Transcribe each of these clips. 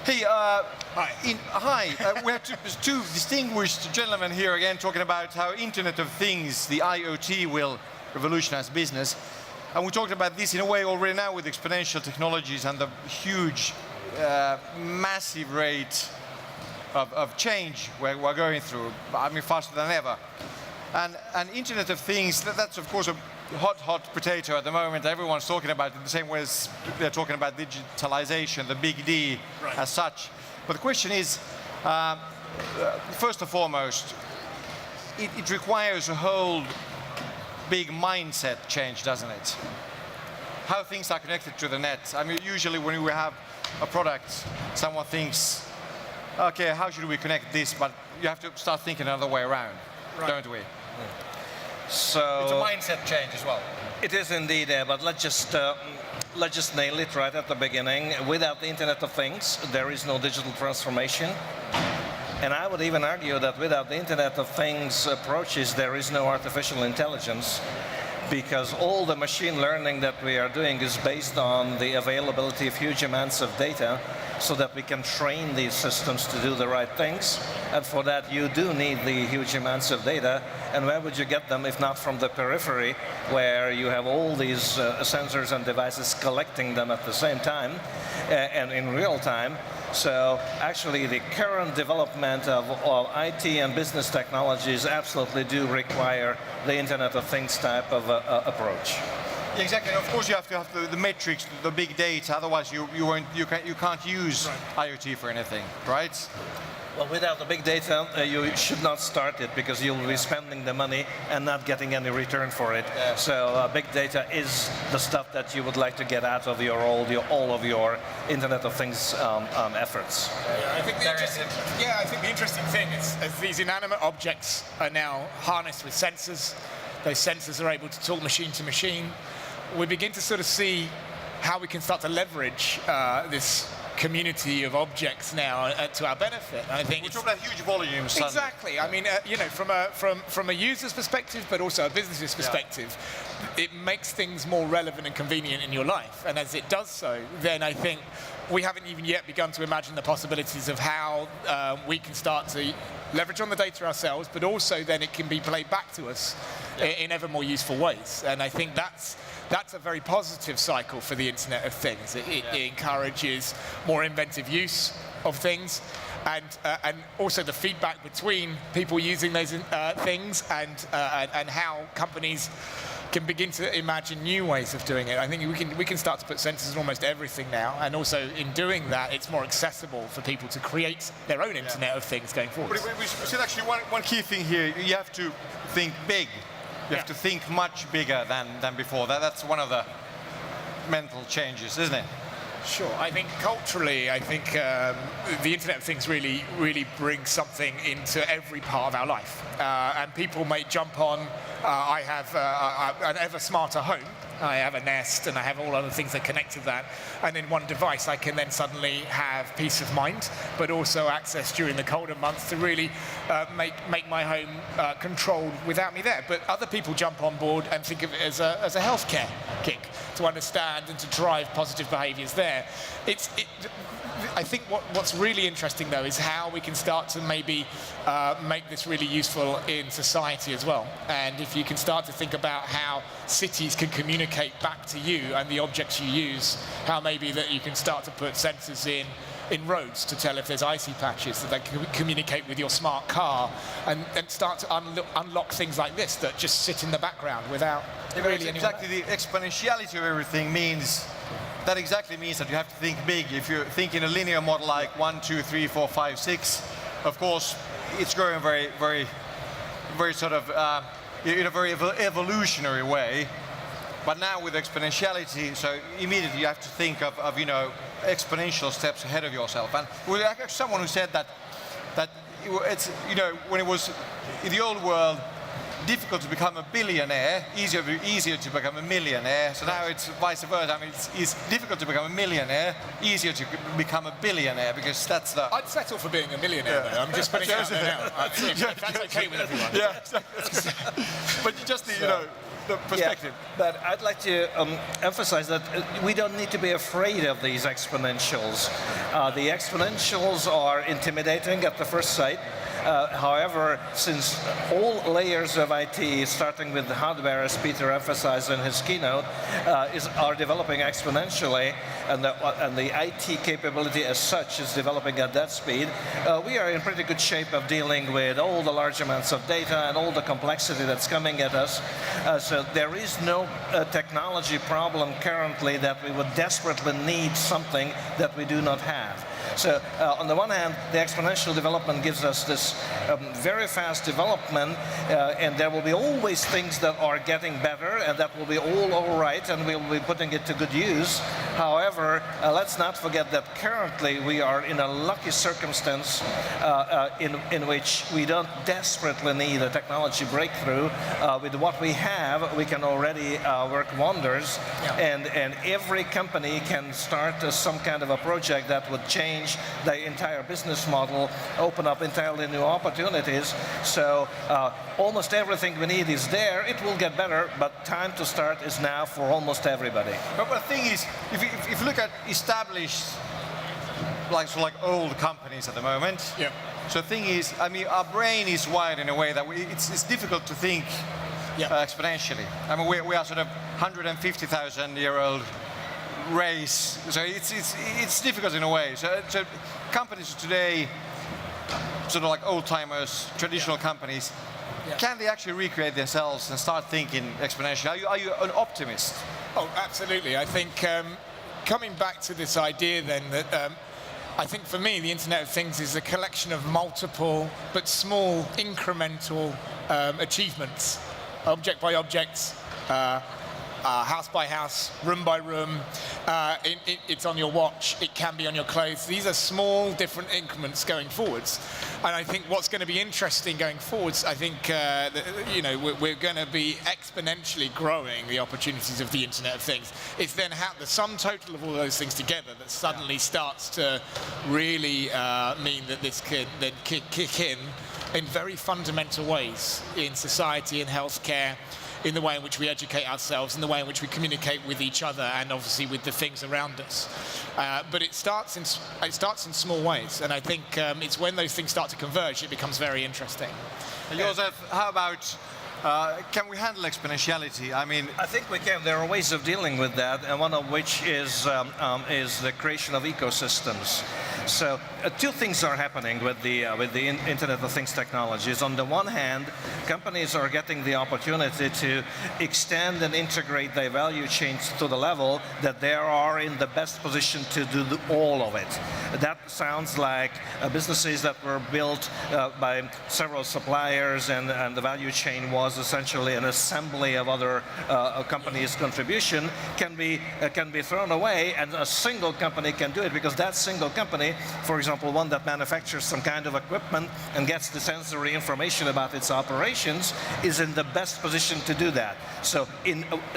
Hey, we have two distinguished gentlemen here again talking about how Internet of Things, the IoT, will revolutionize business. And we talked about this in a way already now with exponential technologies and the huge, massive rate of change we're going through. I mean, faster than ever. And Internet of Things, that's of course a hot potato at the moment. Everyone's talking about it in the same way as they're talking about digitalization, the big D as such. But the question is, first and foremost, it requires a whole big mindset change, doesn't it? How things are connected to the net. I mean, usually when we have a product, someone thinks, okay, how should we connect this? But you have to start thinking another way around, don't we? So it's a mindset change as well. It is indeed, but let's just nail it right at the beginning. Without the Internet of Things, there is no digital transformation. And I would even argue that without the Internet of Things approaches, there is no artificial intelligence, because all the machine learning that we are doing is based on the availability of huge amounts of data, so that we can train these systems to do the right things. And for that, you do need the huge amounts of data. And where would you get them if not from the periphery, where you have all these sensors and devices collecting them at the same time and in real time? So actually, the current development of IT and business technologies absolutely do require the Internet of Things type of approach. Yeah, exactly. And of course, you have to have the metrics, the big data. Otherwise, you can't use IoT for anything, right? Well, without the big data, you should not start it, because you'll be spending the money and not getting any return for it. Yeah. So big data is the stuff that you would like to get out of all of your Internet of Things efforts. Yeah, I think the interesting thing is, as these inanimate objects are now harnessed with sensors, those sensors are able to talk machine to machine. We begin to sort of see how we can start to leverage this community of objects now to our benefit. I think we're talking about huge volumes. Exactly. I mean, you know, from a user's perspective, but also a business's perspective, it makes things more relevant and convenient in your life. And as it does so, then I think we haven't even yet begun to imagine the possibilities of how we can start to leverage on the data ourselves, but also then it can be played back to us in ever more useful ways. And I think that's a very positive cycle for the Internet of Things. It encourages more inventive use of things, and also the feedback between people using those things and how companies can begin to imagine new ways of doing it. I think we can start to put sensors in almost everything now, and also in doing that, it's more accessible for people to create their own Internet of Things going forward. But we said actually one key thing here: you have to think big. You have to think much bigger than before. That's one of the mental changes, isn't it? Sure. I think culturally, the Internet of Things really brings something into every part of our life. And people may jump on, I have an ever smarter home. I have a Nest, and I have all other things that connect to that. And in one device, I can then suddenly have peace of mind, but also access during the colder months to really make my home controlled without me there. But other people jump on board and think of it as a healthcare kick, to understand and to drive positive behaviours there. I think what's really interesting, though, is how we can start to maybe make this really useful in society as well. And if you can start to think about how cities can communicate back to you and the objects you use, how maybe that you can start to put sensors in roads to tell if there's icy patches, that they can communicate with your smart car, and start to unlock things like this that just sit in the background without really anyone. Exactly, the exponentiality of everything means. That exactly means that you have to think big. If you think in a linear model like 1, 2, 3, 4, 5, 6, of course, it's growing very sort of in a very evolutionary way. But now with exponentiality, so immediately you have to think of exponential steps ahead of yourself. And we actually someone who said that it's when it was in the old world, difficult to become a billionaire, easier to become a millionaire. So now it's vice versa. I mean, it's difficult to become a millionaire, easier to become a billionaire, because that's the... I'd settle for being a millionaire, though. I'm just putting it out there now. If that's okay with everyone. Yeah, exactly. But you just need, the perspective. Yeah, but I'd like to emphasize that we don't need to be afraid of these exponentials. The exponentials are intimidating at the first sight. However, since all layers of IT, starting with the hardware, as Peter emphasized in his keynote, are developing exponentially, and the IT capability as such is developing at that speed, we are in pretty good shape of dealing with all the large amounts of data and all the complexity that's coming at us. So there is no technology problem currently that we would desperately need something that we do not have. So on the one hand, the exponential development gives us this very fast development, and there will be always things that are getting better, and that will be all right, and we'll be putting it to good use. However, let's not forget that currently we are in a lucky circumstance in which we don't desperately need a technology breakthrough. With what we have, we can already work wonders, and every company can start some kind of a project that would change the entire business model, open up entirely new opportunities. So almost everything we need is there. It will get better, but time to start is now for almost everybody. But the thing is, if you look at established, like old companies at the moment, so the thing is, I mean, our brain is wired in a way that it's difficult to think exponentially. I mean, we are sort of 150,000-year-old race, so it's difficult in a way. So companies today, sort of like old-timers, traditional companies, can they actually recreate themselves and start thinking exponentially? Are you an optimist? Oh, absolutely. I think coming back to this idea then that I think for me the Internet of Things is a collection of multiple but small incremental achievements, object by object, house by house, room by room. It's on your watch, it can be on your clothes. These are small, different increments going forwards. And I think what's going to be interesting going forwards, I think we're going to be exponentially growing the opportunities of the Internet of Things. It's then the sum total of all those things together that suddenly starts to really mean that this could then kick in very fundamental ways in society and healthcare, in the way in which we educate ourselves, in the way in which we communicate with each other, and obviously with the things around us. But it starts in small ways, and I think it's when those things start to converge it becomes very interesting. Joseph, how about can we handle exponentiality? I mean, I think we can. There are ways of dealing with that, and one of which is the creation of ecosystems. So two things are happening with the Internet of Things technologies. On the one hand, companies are getting the opportunity to extend and integrate their value chains to the level that they are in the best position to do all of it. That sounds like businesses that were built by several suppliers, and the value chain was essentially an assembly of other companies' contribution, can be thrown away, and a single company can do it, because that single company, for example, one that manufactures some kind of equipment and gets the sensory information about its operations, is in the best position to do that. So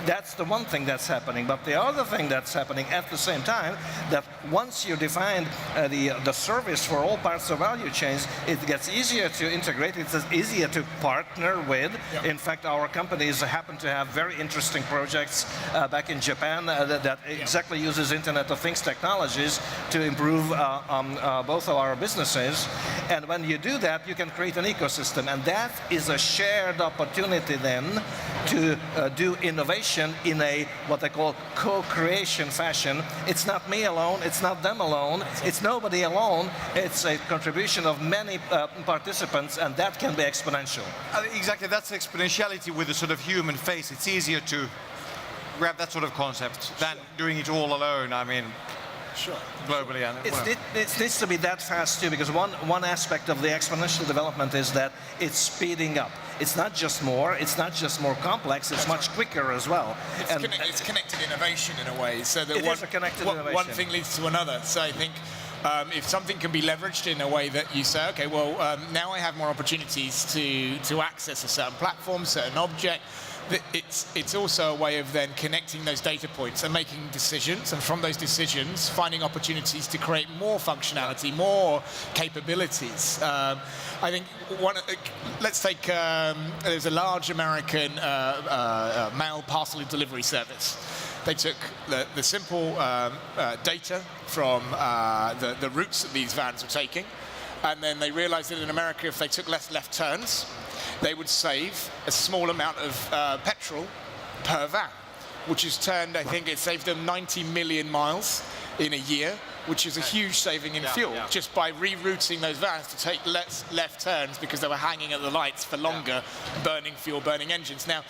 that's the one thing that's happening. But the other thing that's happening at the same time, that once you define the service for all parts of value chains, it gets easier to integrate, it's easier to partner with. In fact, our companies happen to have very interesting projects back in Japan that exactly uses Internet of Things technologies to improve both of our businesses. And when you do that, you can create an ecosystem, and that is a shared opportunity then to do innovation in a what I call co-creation fashion. It's not me alone, it's not them alone, it's nobody alone. It's a contribution of many participants, and that can be exponential. Exactly, that's exponentiality with a sort of human face. It's easier to grab that sort of concept than doing it all alone. I mean, globally. And it needs to be that fast too, because one aspect of the exponential development is that it's speeding up. It's not just more complex, it's much quicker as well. It's connected innovation in a way, so that is a connected innovation. One thing leads to another. So I think if something can be leveraged in a way that you say, okay, well, now I have more opportunities to access a certain platform, certain object, it's also a way of then connecting those data points and making decisions, and from those decisions finding opportunities to create more functionality, more capabilities. I think let's take there's a large American mail parcel delivery service. They took the simple data from the routes that these vans were taking, and then they realized that in America, if they took less left turns, they would save a small amount of petrol per van, which has turned, I think it saved them 90 million miles in a year, which is a huge saving in fuel, just by rerouting those vans to take less left turns because they were hanging at the lights for longer, burning fuel, burning engines. Now,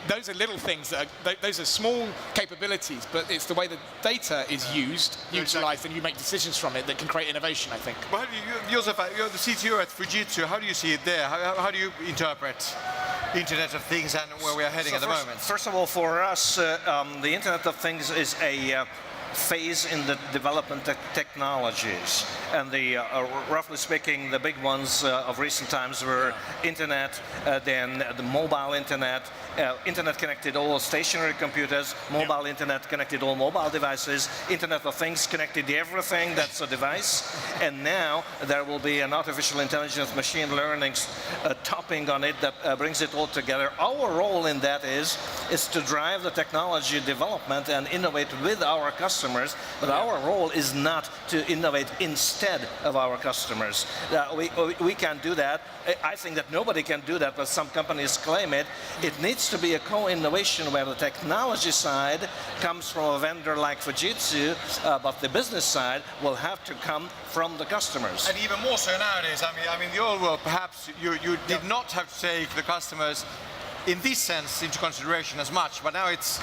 those are little things, those are small capabilities, but it's the way the data is used, utilized, and you make decisions from it that can create innovation, I think. Well, Josef, you're the CTO at Fujitsu. How do you see it there? How do you interpret Internet of Things and where we are heading at the moment? First of all, for us, the Internet of Things is a phase in the development technologies, and roughly speaking, the big ones of recent times were internet, then the mobile internet, internet connected all stationary computers, mobile internet connected all mobile devices, Internet of Things connected everything that's a device, and now there will be an artificial intelligence, machine learning topping on it that brings it all together. Our role in that is to drive the technology development and innovate with our customers, but our role is not to innovate instead of our customers. We can do that. I think that nobody can do that, but some companies claim it. It needs to be a co-innovation where the technology side comes from a vendor like Fujitsu, but the business side will have to come from the customers. And even more so nowadays. I mean, the old world, perhaps you did not have to take the customers in this sense into consideration as much, but now it's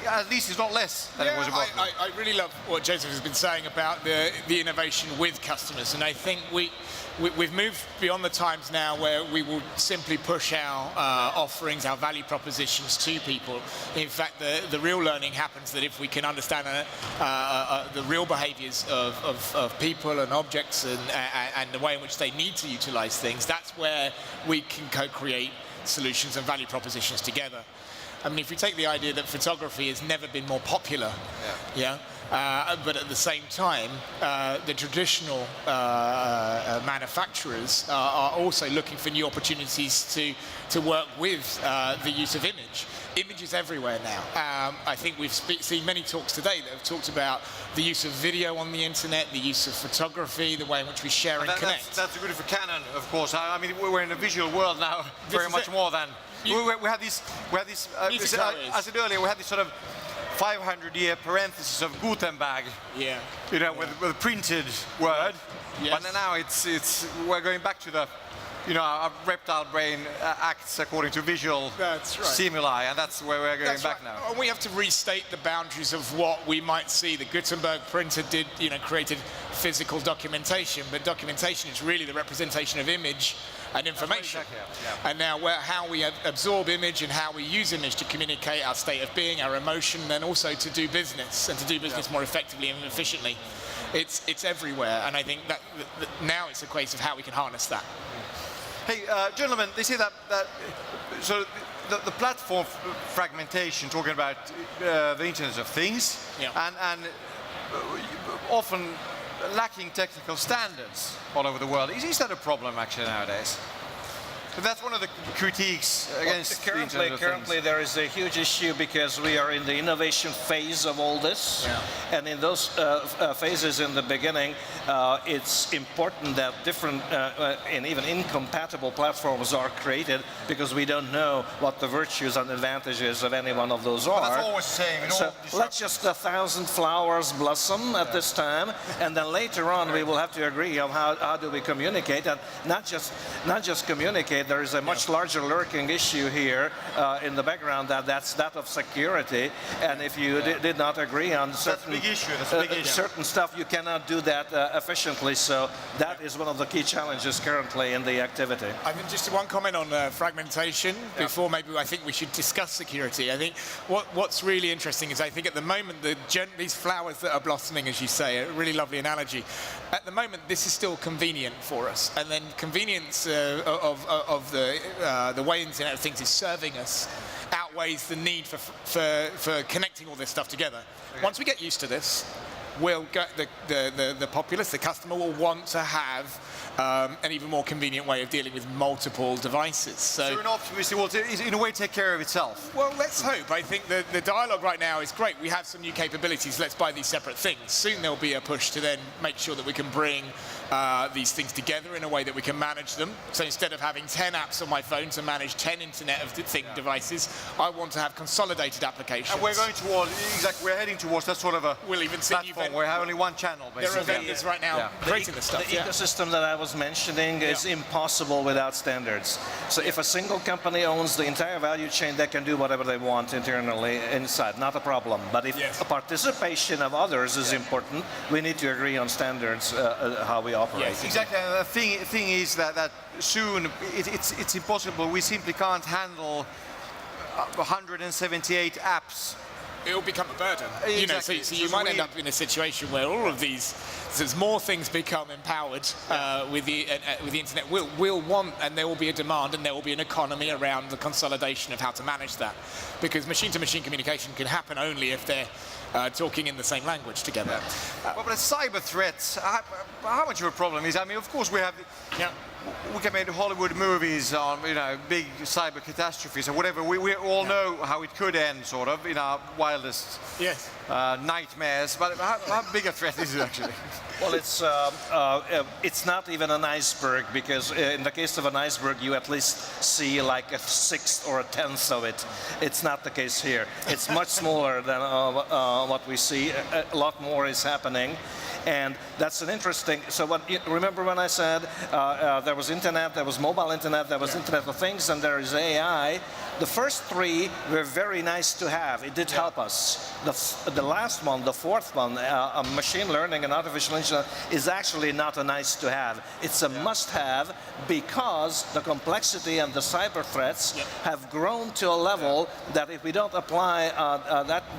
at least it's not less than it was before. I really love what Joseph has been saying about the innovation with customers, and I think we've moved beyond the times now where we will simply push our offerings, our value propositions to people. In fact, the real learning happens that if we can understand the real behaviors of people and objects and the way in which they need to utilize things, that's where we can co-create solutions and value propositions together. I mean, if we take the idea that photography has never been more popular, but at the same time, the traditional manufacturers are also looking for new opportunities to work with the use of image. Image is everywhere now. I think we've seen many talks today that have talked about the use of video on the internet, the use of photography, the way in which we share and connect. That's good for Canon, of course. I mean, we're in a visual world now, very much more than. We had this I said earlier, we had this sort of 500-year parenthesis of Gutenberg, you know, with a printed word. Yes. But now we're going back to the, you know, our reptile brain acts according to visual stimuli, and that's where we're going back now. And we have to restate the boundaries of what we might see. The Gutenberg printer did, you know, created physical documentation, but documentation is really the representation of image and information. And now how we absorb image and how we use image to communicate our state of being, our emotion, and also to do business, and to do business more effectively and efficiently. It's everywhere, and I think that now it's a case of how we can harness that. Hey, gentlemen, they say that so the platform fragmentation, talking about the Internet of Things, and often lacking technical standards all over the world. Is that a problem actually nowadays? That's one of the critiques against the Internet of Things. Currently there is a huge issue because we are in the innovation phase of all this. And in those phases in the beginning, it's important that different and even incompatible platforms are created because we don't know what the virtues and advantages of any one of those are. But that's always the same. So let's just 1,000 flowers blossom at this time, and then later on we will have to agree on how do we communicate, and not just communicate. There is a much larger lurking issue here in the background that's that of security, and if you did not agree on certain certain stuff, you cannot do that efficiently. So that is one of the key challenges currently in the activity. I mean, just one comment on fragmentation before maybe I think we should discuss security. I think what's really interesting is I think at the moment these flowers that are blossoming, as you say, a really lovely analogy. At the moment, this is still convenient for us, and then convenience of of the way Internet of Things is serving us outweighs the need for connecting all this stuff together. Okay. Once we get used to this, we'll get the populace, the customer, will want to have an even more convenient way of dealing with multiple devices. So you're an optimist, it will in a way take care of itself. Well, let's hope. I think the dialogue right now is great. We have some new capabilities. Let's buy these separate things. Soon there'll be a push to then make sure that we can bring these things together in a way that we can manage them. So instead of having 10 apps on my phone to manage 10 Internet of Things devices, I want to have consolidated applications. And we're going towards, exactly, we're heading towards that sort of a we'll even see platform where we have only one channel, basically. There are vendors right now creating this stuff. The ecosystem that I was mentioning is impossible without standards. So if a single company owns the entire value chain, they can do whatever they want internally inside, not a problem. But if a participation of others is important, we need to agree on standards, how we operate. Yes, exactly. And the thing is that soon it's impossible. We simply can't handle 178 apps. It will become a burden. Exactly. You know, so you might end up in a situation where all of these, as more things become empowered with the internet, we'll want, and there will be a demand, and there will be an economy around the consolidation of how to manage that, because machine-to-machine communication can happen only if they're talking in the same language together. Well, but cyber threats, how much of a problem is? I mean, of course we have. We can make Hollywood movies on, big cyber catastrophes or whatever. We all know how it could end, sort of, in our wildest nightmares. But how big a threat is it actually? Well, it's not even an iceberg, because in the case of an iceberg, you at least see like a sixth or a tenth of it. It's not the case here. It's much smaller than what we see. A lot more is happening. And that's an interesting, remember when I said there was internet, there was mobile internet, there was Internet of Things, and there is AI. The first three were very nice to have. It did help us. The last one, the fourth one, machine learning and artificial intelligence, is actually not a nice to have. It's a must have, because the complexity and the cyber threats have grown to a level that if we don't apply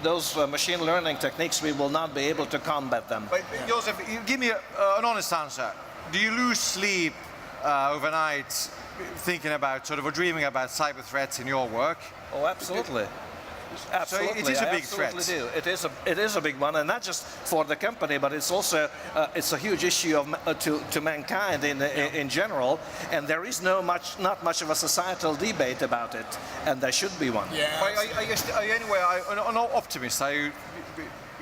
those machine learning techniques, we will not be able to combat them. But Joseph, give me an honest answer. Do you lose sleep overnight thinking about, or dreaming about cyber threats in your work? Oh, absolutely. Absolutely. So it is a big threat. Do. It is a big one, and not just for the company, but it's also it's a huge issue to mankind in general. And there is not much of a societal debate about it, and there should be one. Yeah. Are you anyway an optimist?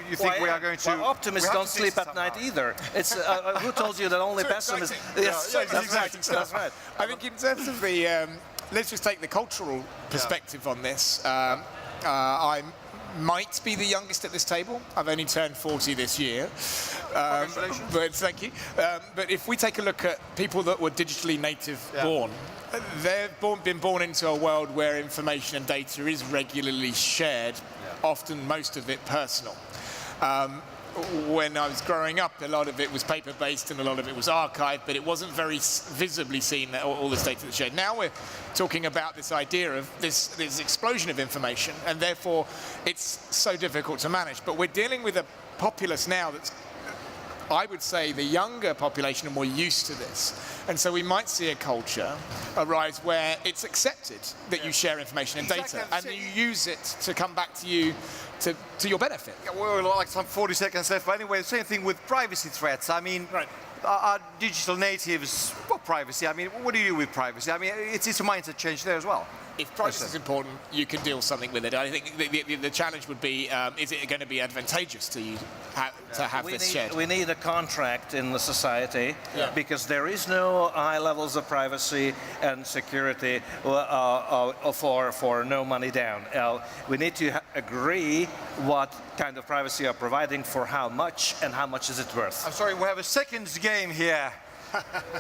You think we are going to? Well, optimists don't sleep at night either. It's who told you that only pessimists? Yes, that's right. I think in terms of the, let's just take the cultural perspective on this. I might be the youngest at this table. I've only turned 40 this year. Congratulations. But thank you. But if we take a look at people that were digitally native born, they've been born into a world where information and data is regularly shared, often most of it personal. When I was growing up, a lot of it was paper-based and a lot of it was archived, but it wasn't very visibly seen that all this data that's shared. Now we're talking about this idea of this explosion of information, and therefore it's so difficult to manage. But we're dealing with a populace now that's, I would say, the younger population are more used to this. And so we might see a culture arise where it's accepted that you share information and data, and you use it to come back to you to your benefit. Yeah, we're like some 40 seconds left, but anyway, same thing with privacy threats. I mean, are digital natives, privacy? I mean, what do you do with privacy? I mean, it's a mindset change there as well. If privacy is important, you can deal something with it. I think the challenge would be, is it going to be advantageous to you to have this shared? We need a contract in the society, because there is no high levels of privacy and security for no money down. We need to agree what kind of privacy are providing for how much, and how much is it worth. I'm sorry, we have a seconds game here.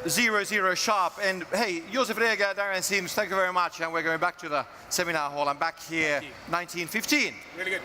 0-0 sharp. And hey, Joseph Reger, Darian Sims, thank you very much. And we're going back to the seminar hall. I'm back here 1915. Really good.